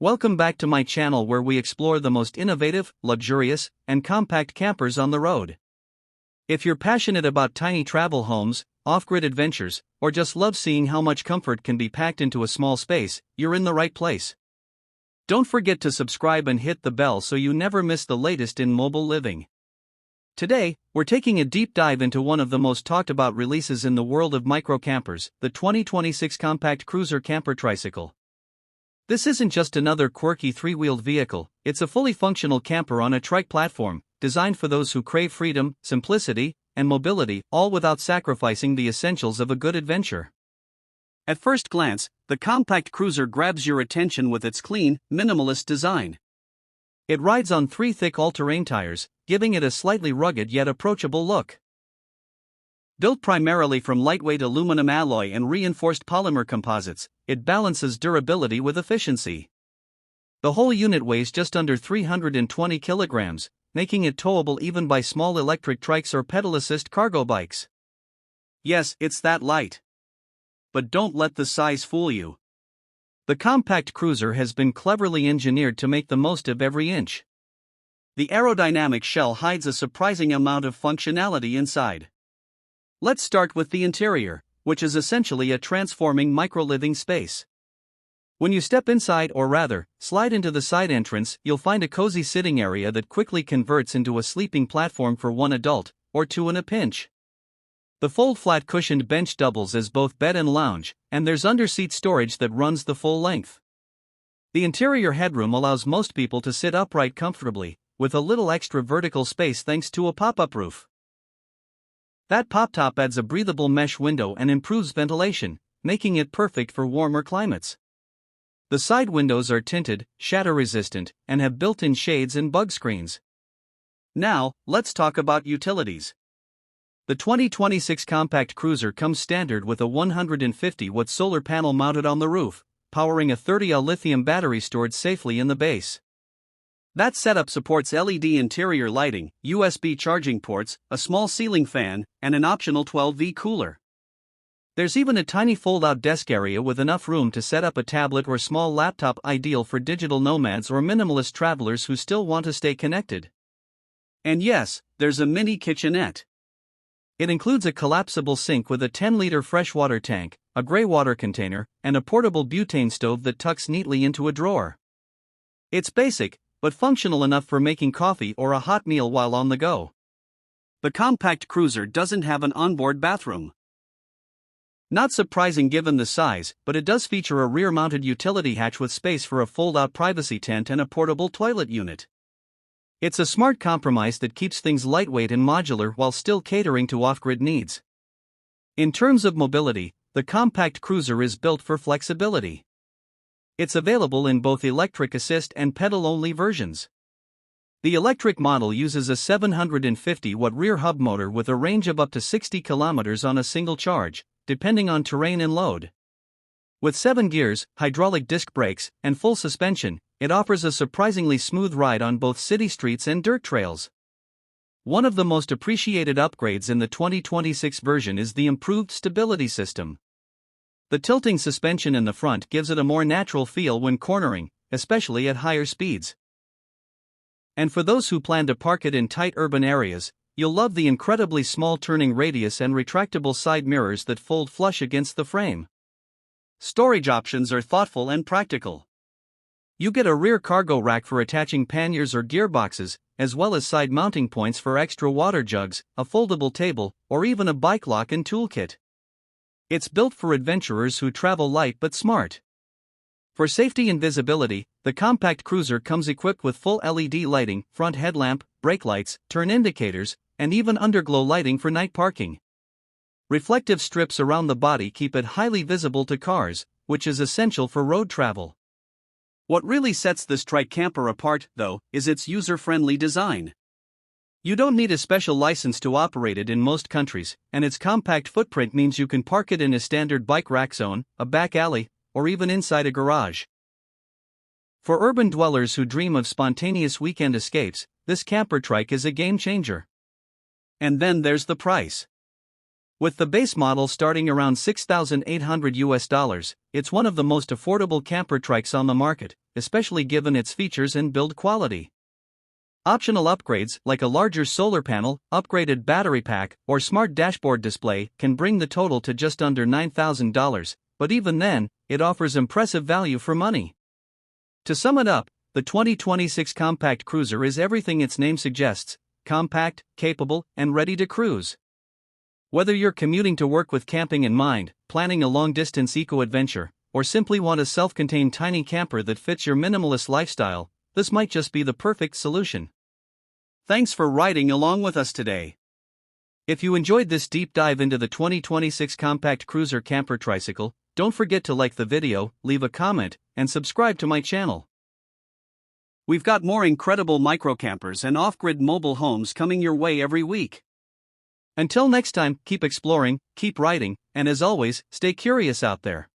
Welcome back to my channel where we explore the most innovative, luxurious, and compact campers on the road. If you're passionate about tiny travel homes, off-grid adventures, or just love seeing how much comfort can be packed into a small space, you're in the right place. Don't forget to subscribe and hit the bell so you never miss the latest in mobile living. Today, we're taking a deep dive into one of the most talked about releases in the world of micro campers, the 2026 Compact Cruiser Camper Tricycle. This isn't just another quirky three-wheeled vehicle, it's a fully functional camper on a trike platform, designed for those who crave freedom, simplicity, and mobility, all without sacrificing the essentials of a good adventure. At first glance, the compact cruiser grabs your attention with its clean, minimalist design. It rides on three thick all-terrain tires, giving it a slightly rugged yet approachable look. Built primarily from lightweight aluminum alloy and reinforced polymer composites, it balances durability with efficiency. The whole unit weighs just under 320 kilograms, making it towable even by small electric trikes or pedal-assist cargo bikes. Yes, it's that light. But don't let the size fool you. The compact cruiser has been cleverly engineered to make the most of every inch. The aerodynamic shell hides a surprising amount of functionality inside. Let's start with the interior, which is essentially a transforming micro-living space. When you step inside, or rather, slide into the side entrance, you'll find a cozy sitting area that quickly converts into a sleeping platform for one adult, or two in a pinch. The fold-flat cushioned bench doubles as both bed and lounge, and there's under-seat storage that runs the full length. The interior headroom allows most people to sit upright comfortably, with a little extra vertical space thanks to a pop-up roof. That pop-top adds a breathable mesh window and improves ventilation, making it perfect for warmer climates. The side windows are tinted, shatter-resistant, and have built-in shades and bug screens. Now, let's talk about utilities. The 2026 Compact Cruiser comes standard with a 150-watt solar panel mounted on the roof, powering a 30Ah lithium battery stored safely in the base. That setup supports LED interior lighting, USB charging ports, a small ceiling fan, and an optional 12V cooler. There's even a tiny fold-out desk area with enough room to set up a tablet or small laptop, ideal for digital nomads or minimalist travelers who still want to stay connected. And yes, there's a mini kitchenette. It includes a collapsible sink with a 10-liter freshwater tank, a gray water container, and a portable butane stove that tucks neatly into a drawer. It's basic, but functional enough for making coffee or a hot meal while on the go. The compact cruiser doesn't have an onboard bathroom. Not surprising given the size, but it does feature a rear-mounted utility hatch with space for a fold-out privacy tent and a portable toilet unit. It's a smart compromise that keeps things lightweight and modular while still catering to off-grid needs. In terms of mobility, the compact cruiser is built for flexibility. It's available in both electric assist and pedal-only versions. The electric model uses a 750-watt rear hub motor with a range of up to 60 kilometers on a single charge, depending on terrain and load. With 7 gears, hydraulic disc brakes, and full suspension, it offers a surprisingly smooth ride on both city streets and dirt trails. One of the most appreciated upgrades in the 2026 version is the improved stability system. The tilting suspension in the front gives it a more natural feel when cornering, especially at higher speeds. And for those who plan to park it in tight urban areas, you'll love the incredibly small turning radius and retractable side mirrors that fold flush against the frame. Storage options are thoughtful and practical. You get a rear cargo rack for attaching panniers or gearboxes, as well as side mounting points for extra water jugs, a foldable table, or even a bike lock and toolkit. It's built for adventurers who travel light but smart. For safety and visibility, the compact cruiser comes equipped with full LED lighting, front headlamp, brake lights, turn indicators, and even underglow lighting for night parking. Reflective strips around the body keep it highly visible to cars, which is essential for road travel. What really sets this trike camper apart, though, is its user-friendly design. You don't need a special license to operate it in most countries, and its compact footprint means you can park it in a standard bike rack zone, a back alley, or even inside a garage. For urban dwellers who dream of spontaneous weekend escapes, this camper trike is a game changer. And then there's the price. With the base model starting around $6,800, it's one of the most affordable camper trikes on the market, especially given its features and build quality. Optional upgrades like a larger solar panel, upgraded battery pack, or smart dashboard display can bring the total to just under $9,000, but even then, it offers impressive value for money. To sum it up, the 2026 compact cruiser is everything its name suggests: compact, capable, and ready to cruise. Whether you're commuting to work with camping in mind, planning a long-distance eco-adventure, or simply want a self-contained tiny camper that fits your minimalist lifestyle, this might just be the perfect solution. Thanks for riding along with us today. If you enjoyed this deep dive into the 2026 compact cruiser camper tricycle, don't forget to like the video, leave a comment, and subscribe to my channel. We've got more incredible microcampers and off-grid mobile homes coming your way every week. Until next time, keep exploring, keep riding, and as always, stay curious out there.